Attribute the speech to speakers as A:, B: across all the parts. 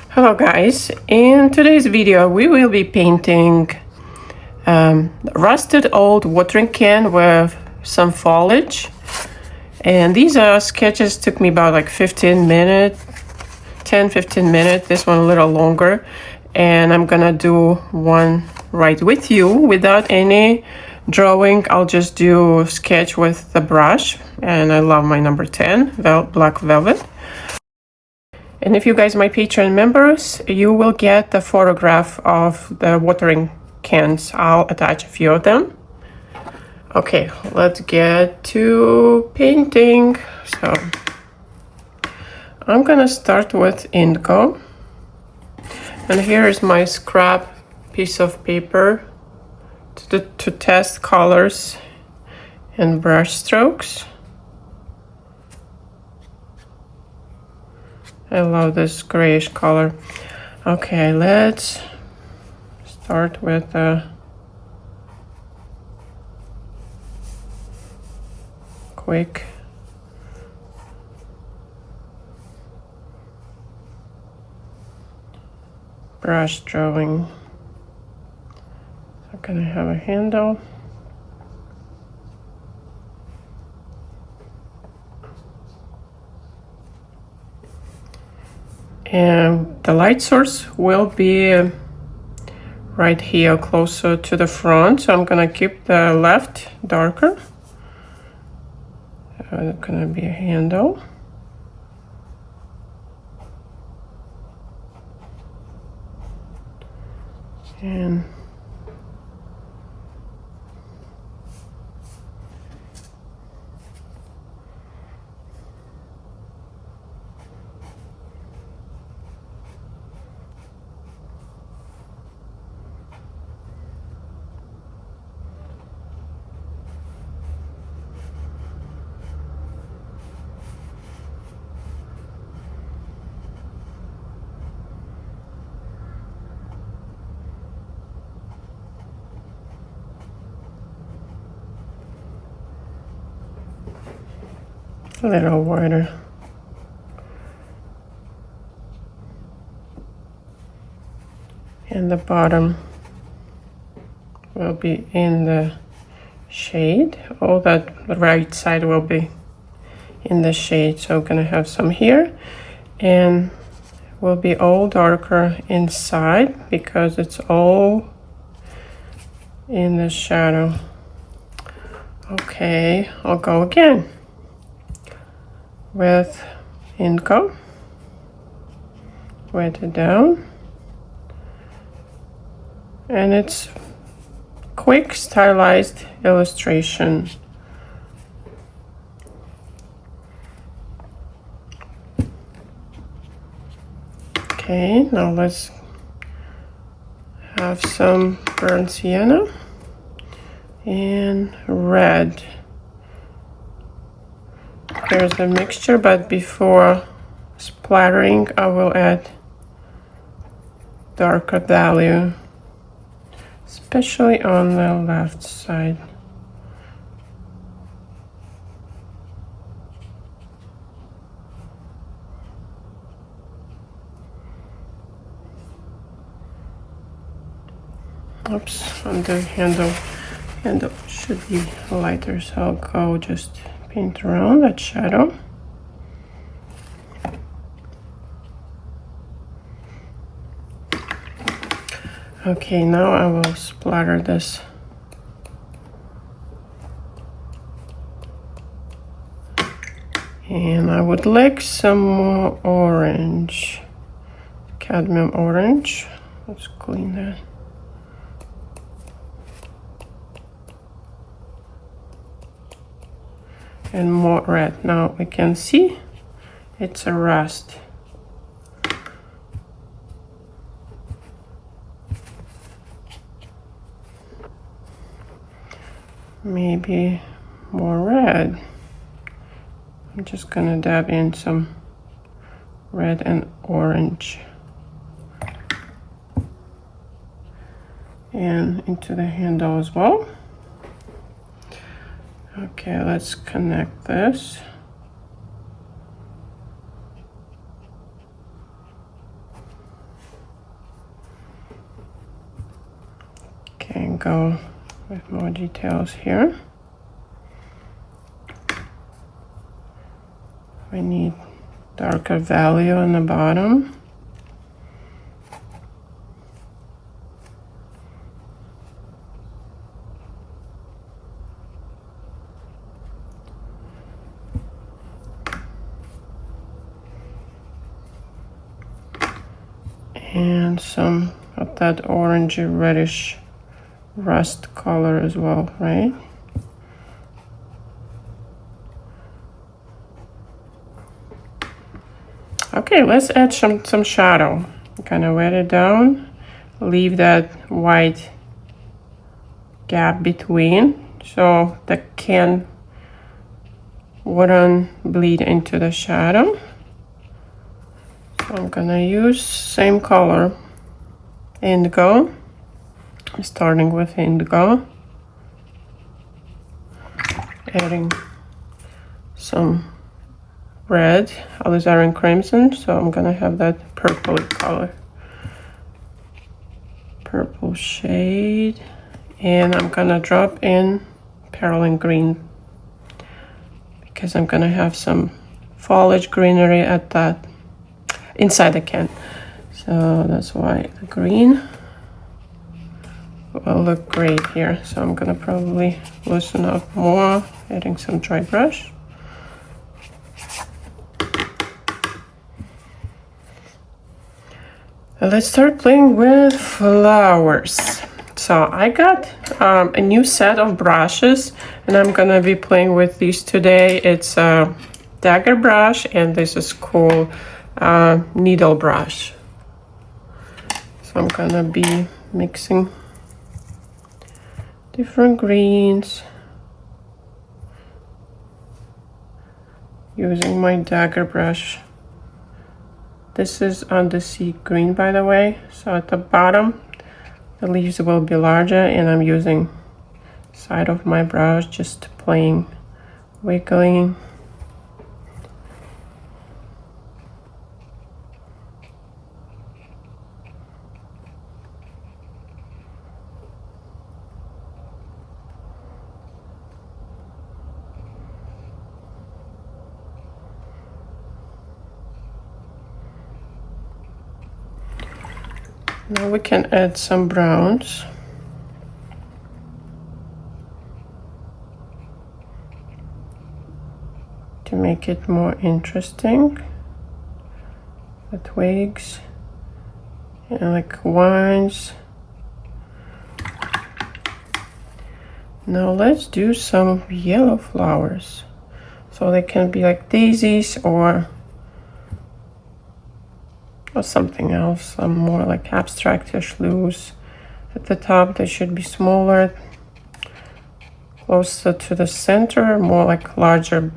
A: Hello guys, in today's video we will be painting rusted old watering can with some foliage, and these sketches took me about like 15 minutes, 10-15 minutes, this one a little longer, and I'm gonna do one right with you without any drawing. I'll just do sketch with the brush, and I love my number 10 black velvet. And if you guys are my Patreon members, you will get the photograph of the watering cans. I'll attach a few of them. Okay, let's get to painting. So I'm gonna start with indigo. And here is my scrap piece of paper to test colors and brush strokes. I love this grayish color. Okay, let's start with a quick brush drawing. I'm gonna have a handle. And the light source will be right here closer to the front, so I'm gonna keep the left darker. It's gonna be a handle. And a little wider. And the bottom will be in the shade. All that the right side will be in the shade. So I'm gonna have some here, and will be all darker inside because it's all in the shadow. Okay, I'll go again with indigo. Wet it down. And it's quick stylized illustration. Okay, now let's have some burnt sienna and red. Here's the mixture, but before splattering I will add darker value, especially on the left side. Oops, on the handle should be lighter, so I'll go just paint around that shadow. Okay, now I will splatter this. And I would like some more orange, cadmium orange. Let's clean that. And more red. Now we can see it's a rust. Maybe more red. I'm just gonna dab in some red and orange and into the handle as well. Okay, let's connect this. go with more details here. We need darker value on the bottom. And some of that orangey reddish rust color as well, right? Okay, let's add some shadow. Kind of wet it down, leave that white gap between so the can wouldn't bleed into the shadow. So I'm gonna use same color, indigo. I'm starting with indigo, adding some red, alizarin crimson, so I'm gonna have that purple color, purple shade, and I'm gonna drop in perylene green because I'm gonna have some foliage greenery at that inside the can, so that's why the green will look great here. So I'm gonna probably loosen up more, adding some dry brush. Let's start playing with flowers. So I got a new set of brushes, and I'm gonna be playing with these today. It's a dagger brush, and this is called needle brush. So I'm gonna be mixing different greens using my dagger brush. This is on the sea green, by the way, so at the bottom the leaves will be larger, and I'm using side of my brush, just playing, wiggling. Now we can add some browns. To make it more interesting. The twigs and like vines. Now let's do some yellow flowers. So they can be like daisies or something else, some more like abstractish loose. At the top they should be smaller, closer to the center, more like larger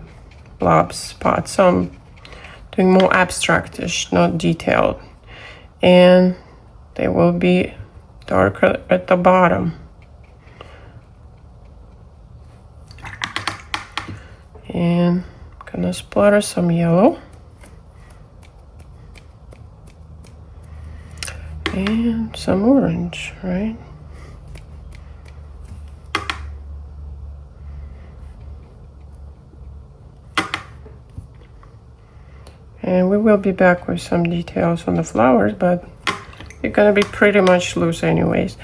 A: blob spots. So I'm doing more abstractish, not detailed. And they will be darker at the bottom. And I'm gonna splatter some yellow. And some orange, right? And we will be back with some details on the flowers, but they're gonna be pretty much loose anyways.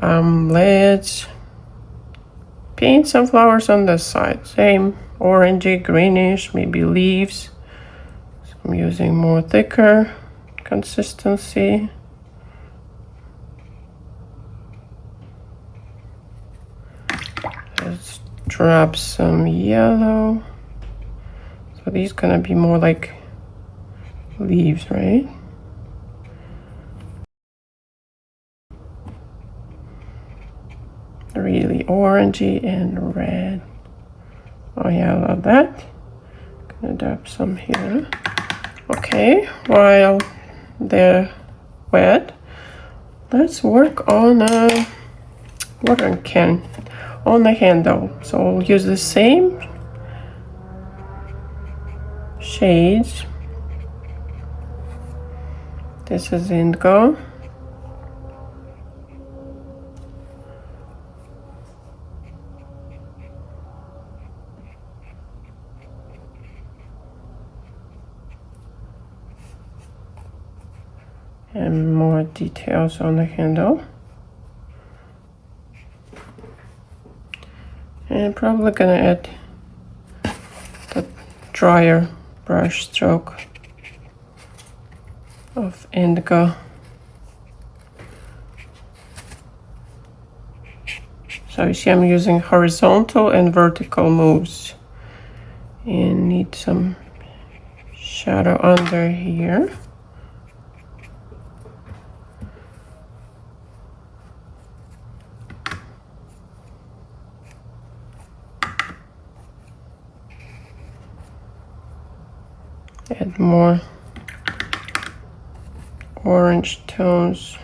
A: Let's paint some flowers on this side. Same orangey, greenish, maybe leaves. So I'm using more thicker consistency. Let's drop some yellow. So these gonna be more like leaves, right? Really orangey and red. Oh yeah, I love that. Gonna drop some here. Okay, while they're wet, let's work on a watering can on the handle. So we'll use the same shades. This is indigo. And more details on the handle. And probably gonna add the drier brush stroke of indigo. So you see I'm using horizontal and vertical moves. And need some shadow under here. Add more orange tones.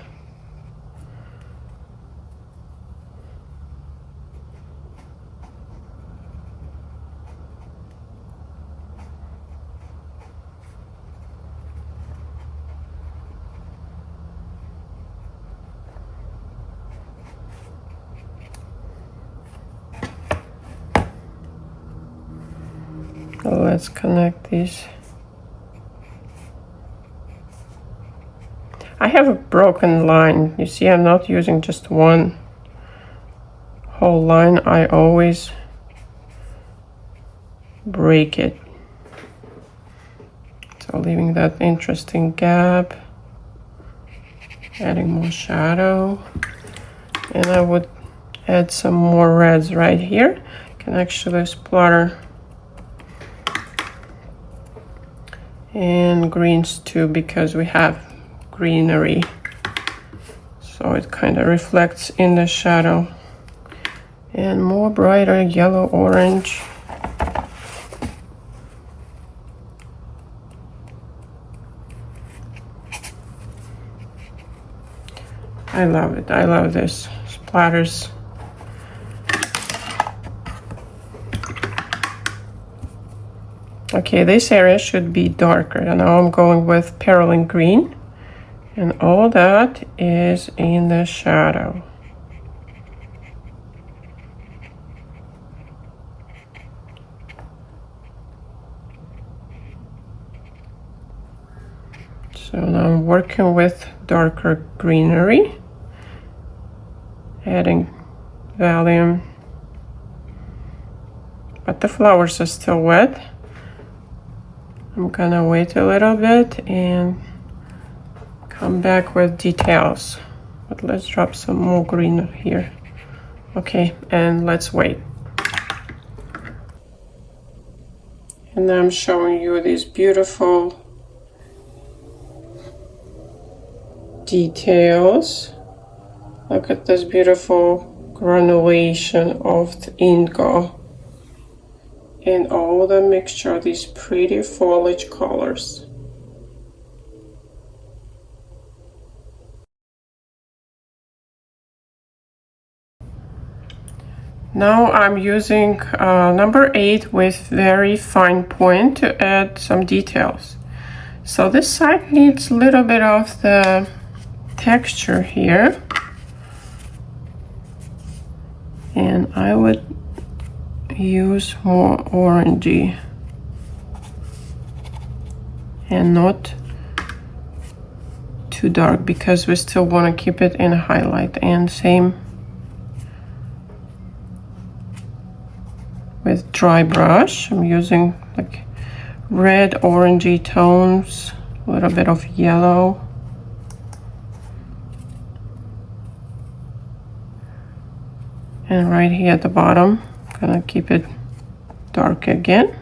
A: Let's connect these. I have a broken line. You see, I'm not using just one whole line. I always break it. So leaving that interesting gap, adding more shadow. And I would add some more reds right here. Can actually splatter. And greens too, because we have greenery, so it kind of reflects in the shadow. And more brighter yellow orange. I love it. I love this splatters. Okay, this area should be darker, and now I'm going with perylene green, and all that is in the shadow. So now I'm working with darker greenery, adding Valium, but the flowers are still wet. I'm gonna wait a little bit and come back with details. But let's drop some more green here. Okay, and let's wait. And I'm showing you these beautiful details. Look at this beautiful granulation of the indigo. And all the mixture of these pretty foliage colors. Now I'm using number 8 with very fine point to add some details. So this side needs a little bit of the texture here. And I would use more orangey and not too dark, because we still want to keep it in highlight. And same with dry brush. I'm using like red orangey tones, a little bit of yellow. And right here at the bottom, gonna keep it dark again.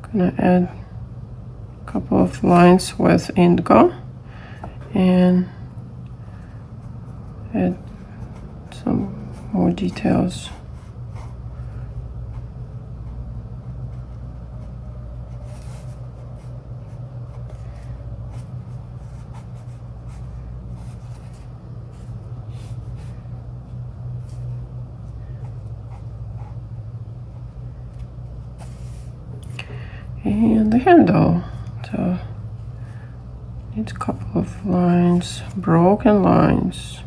A: Gonna add a couple of lines with indigo and add some more details. And the handle, so needs a couple of lines, broken lines,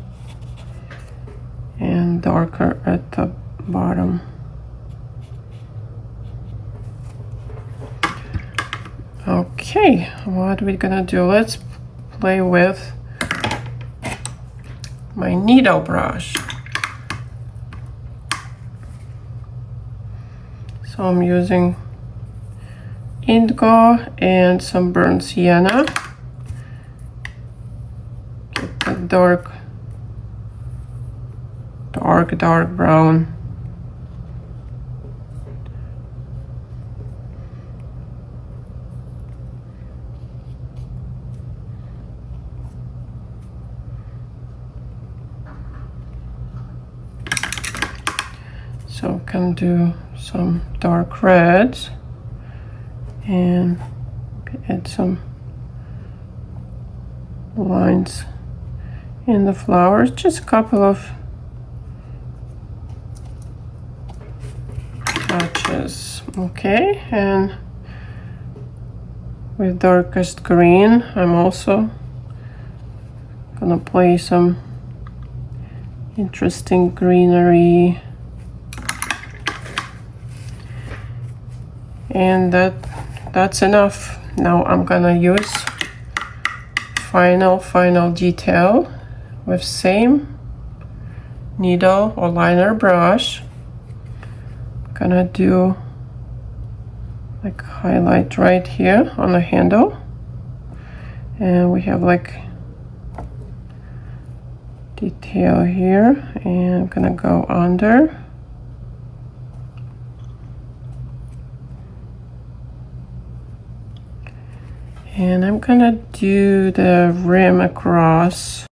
A: and darker at the bottom. Okay, what we're gonna do, let's play with my needle brush. So I'm using indigo and some burnt sienna. Get the dark brown. So I can do some dark reds and add some lines in the flowers, just a couple of touches. Okay, and with darkest green I'm also gonna play some interesting greenery. And that's enough. Now I'm gonna use final detail with same needle or liner brush. Gonna do like highlight right here on the handle, and we have like detail here, and I'm gonna go under. And I'm gonna do the rim across.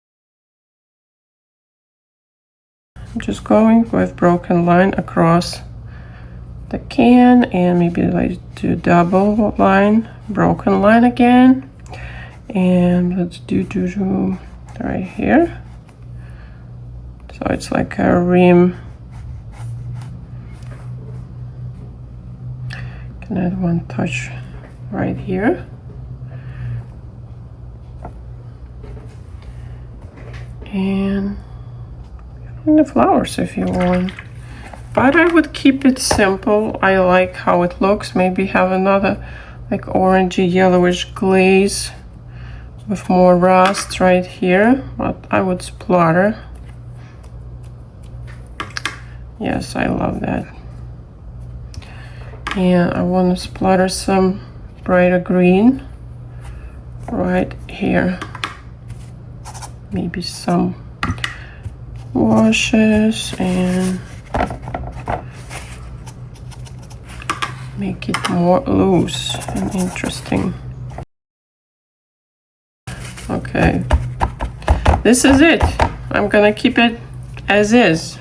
A: I'm just going with broken line across the can, and maybe like do double line, broken line again. And let's do right here. So it's like a rim. Can add one touch right here. And the flowers if you want, but I would keep it simple. I like how it looks. Maybe have another like orangey yellowish glaze with more rust right here, but I would splatter. Yes, I love that. And I want to splatter some brighter green right here. Maybe some washes and make it more loose and interesting. Okay, this is it. I'm gonna keep it as is.